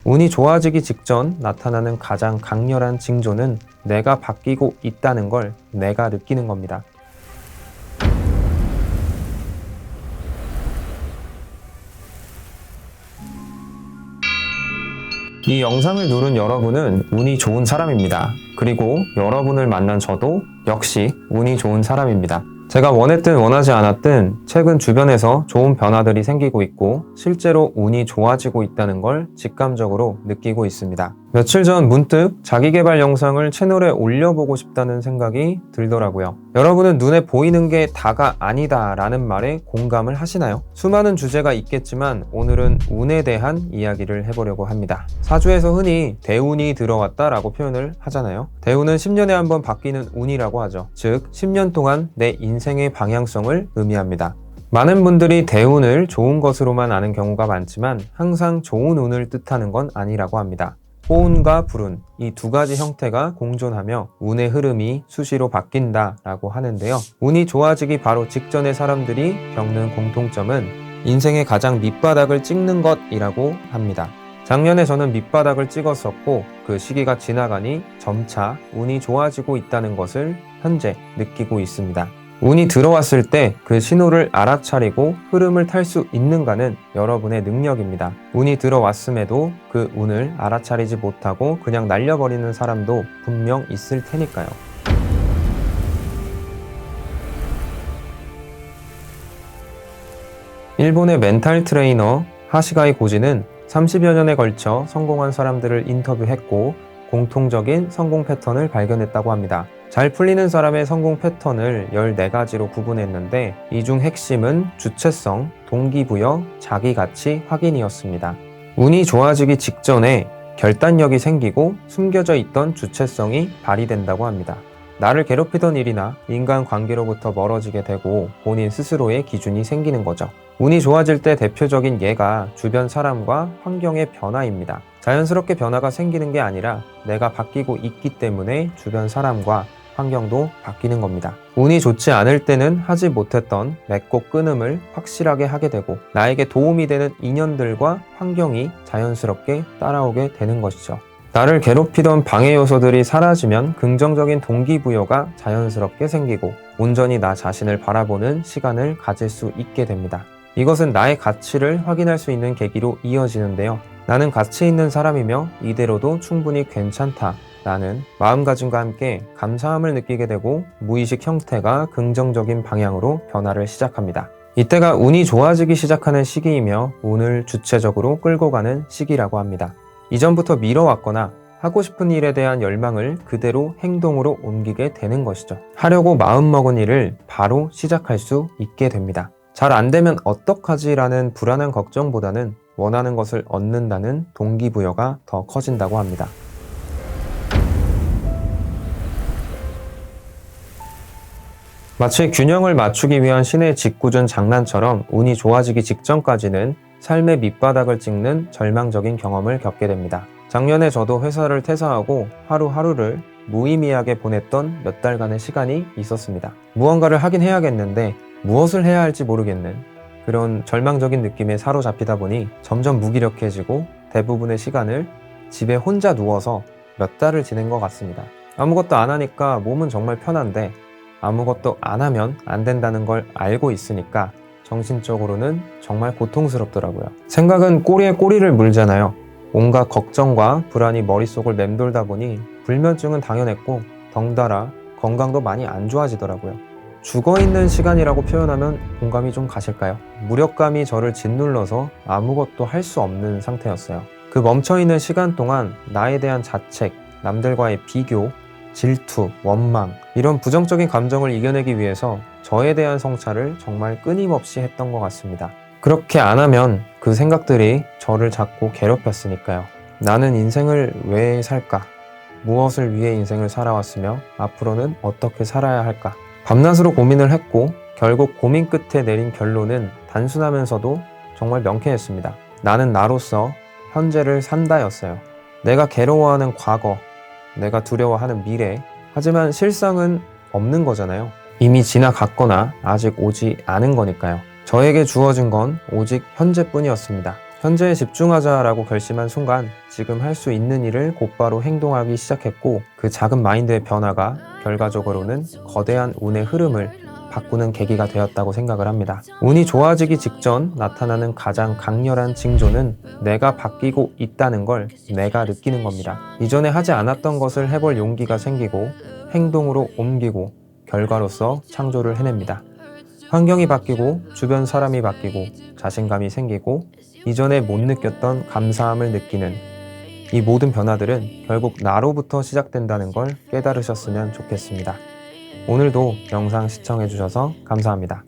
운이 좋아지기 직전 나타나는 가장 강렬한 징조는 내가 바뀌고 있다는 걸 내가 느끼는 겁니다. 이 영상을 누른 여러분은 운이 좋은 사람입니다. 그리고 여러분을 만난 저도 역시 운이 좋은 사람입니다. 제가 원했든 원하지 않았든 최근 주변에서 좋은 변화들이 생기고 있고 실제로 운이 좋아지고 있다는 걸 직감적으로 느끼고 있습니다. 며칠 전 문득 자기계발 영상을 채널에 올려보고 싶다는 생각이 들더라고요. 여러분은 눈에 보이는 게 다가 아니다 라는 말에 공감을 하시나요? 수많은 주제가 있겠지만 오늘은 운에 대한 이야기를 해보려고 합니다. 사주에서 흔히 대운이 들어왔다 라고 표현을 하잖아요. 대운은 10년에 한 번 바뀌는 운이라고 하죠. 즉 10년 동안 내 인생의 방향성을 의미합니다. 많은 분들이 대운을 좋은 것으로만 아는 경우가 많지만 항상 좋은 운을 뜻하는 건 아니라고 합니다. 호운과 불운, 이 두 가지 형태가 공존하며 운의 흐름이 수시로 바뀐다라고 하는데요. 운이 좋아지기 바로 직전의 사람들이 겪는 공통점은 인생의 가장 밑바닥을 찍는 것이라고 합니다. 작년에 저는 밑바닥을 찍었었고 그 시기가 지나가니 점차 운이 좋아지고 있다는 것을 현재 느끼고 있습니다. 운이 들어왔을 때 그 신호를 알아차리고 흐름을 탈 수 있는가는 여러분의 능력입니다. 운이 들어왔음에도 그 운을 알아차리지 못하고 그냥 날려버리는 사람도 분명 있을 테니까요. 일본의 멘탈 트레이너 하시가이 고지는 30여 년에 걸쳐 성공한 사람들을 인터뷰했고 공통적인 성공 패턴을 발견했다고 합니다. 잘 풀리는 사람의 성공 패턴을 14가지로 구분했는데 이 중 핵심은 주체성, 동기부여, 자기가치 확인이었습니다. 운이 좋아지기 직전에 결단력이 생기고 숨겨져 있던 주체성이 발휘된다고 합니다. 나를 괴롭히던 일이나 인간관계로부터 멀어지게 되고 본인 스스로의 기준이 생기는 거죠. 운이 좋아질 때 대표적인 예가 주변 사람과 환경의 변화입니다. 자연스럽게 변화가 생기는 게 아니라 내가 바뀌고 있기 때문에 주변 사람과 환경도 바뀌는 겁니다. 운이 좋지 않을 때는 하지 못했던 맺고 끊음을 확실하게 하게 되고 나에게 도움이 되는 인연들과 환경이 자연스럽게 따라오게 되는 것이죠. 나를 괴롭히던 방해 요소들이 사라지면 긍정적인 동기부여가 자연스럽게 생기고 온전히 나 자신을 바라보는 시간을 가질 수 있게 됩니다. 이것은 나의 가치를 확인할 수 있는 계기로 이어지는데요. 나는 가치 있는 사람이며 이대로도 충분히 괜찮다. 라는 마음가짐과 함께 감사함을 느끼게 되고 무의식 형태가 긍정적인 방향으로 변화를 시작합니다. 이때가 운이 좋아지기 시작하는 시기이며 운을 주체적으로 끌고 가는 시기라고 합니다. 이전부터 미뤄왔거나 하고 싶은 일에 대한 열망을 그대로 행동으로 옮기게 되는 것이죠. 하려고 마음먹은 일을 바로 시작할 수 있게 됩니다. 잘 안 되면 어떡하지? 라는 불안한 걱정보다는 원하는 것을 얻는다는 동기부여가 더 커진다고 합니다. 마치 균형을 맞추기 위한 신의 짓궂은 장난처럼 운이 좋아지기 직전까지는 삶의 밑바닥을 찍는 절망적인 경험을 겪게 됩니다. 작년에 저도 회사를 퇴사하고 하루하루를 무의미하게 보냈던 몇 달간의 시간이 있었습니다. 무언가를 하긴 해야겠는데 무엇을 해야 할지 모르겠는 그런 절망적인 느낌에 사로잡히다 보니 점점 무기력해지고 대부분의 시간을 집에 혼자 누워서 몇 달을 지낸 것 같습니다. 아무것도 안 하니까 몸은 정말 편한데 아무것도 안 하면 안 된다는 걸 알고 있으니까 정신적으로는 정말 고통스럽더라고요. 생각은 꼬리에 꼬리를 물잖아요. 온갖 걱정과 불안이 머릿속을 맴돌다 보니 불면증은 당연했고 덩달아 건강도 많이 안 좋아지더라고요. 죽어있는 시간이라고 표현하면 공감이 좀 가실까요? 무력감이 저를 짓눌러서 아무것도 할 수 없는 상태였어요. 그 멈춰있는 시간 동안 나에 대한 자책, 남들과의 비교, 질투, 원망 이런 부정적인 감정을 이겨내기 위해서 저에 대한 성찰을 정말 끊임없이 했던 것 같습니다. 그렇게 안 하면 그 생각들이 저를 자꾸 괴롭혔으니까요. 나는 인생을 왜 살까? 무엇을 위해 인생을 살아왔으며 앞으로는 어떻게 살아야 할까? 밤낮으로 고민을 했고 결국 고민 끝에 내린 결론은 단순하면서도 정말 명쾌했습니다. 나는 나로서 현재를 산다였어요. 내가 괴로워하는 과거, 내가 두려워하는 미래, 하지만 실상은 없는 거잖아요. 이미 지나갔거나 아직 오지 않은 거니까요. 저에게 주어진 건 오직 현재뿐이었습니다. 현재에 집중하자라고 결심한 순간 지금 할 수 있는 일을 곧바로 행동하기 시작했고 그 작은 마인드의 변화가 결과적으로는 거대한 운의 흐름을 바꾸는 계기가 되었다고 생각을 합니다. 운이 좋아지기 직전 나타나는 가장 강렬한 징조는 내가 바뀌고 있다는 걸 내가 느끼는 겁니다. 이전에 하지 않았던 것을 해볼 용기가 생기고 행동으로 옮기고 결과로서 창조를 해냅니다. 환경이 바뀌고 주변 사람이 바뀌고 자신감이 생기고 이전에 못 느꼈던 감사함을 느끼는 이 모든 변화들은 결국 나로부터 시작된다는 걸 깨달으셨으면 좋겠습니다. 오늘도 영상 시청해주셔서 감사합니다.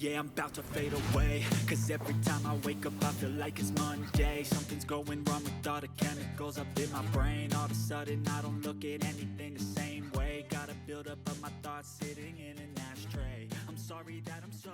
Yeah, I'm about to fade away. Cause every time I wake up, I feel like it's Monday. Something's going wrong with all the chemicals up in my brain. All of a sudden, I don't look at anything the same way. Gotta build up of my thoughts sitting in an ashtray. I'm sorry that I'm so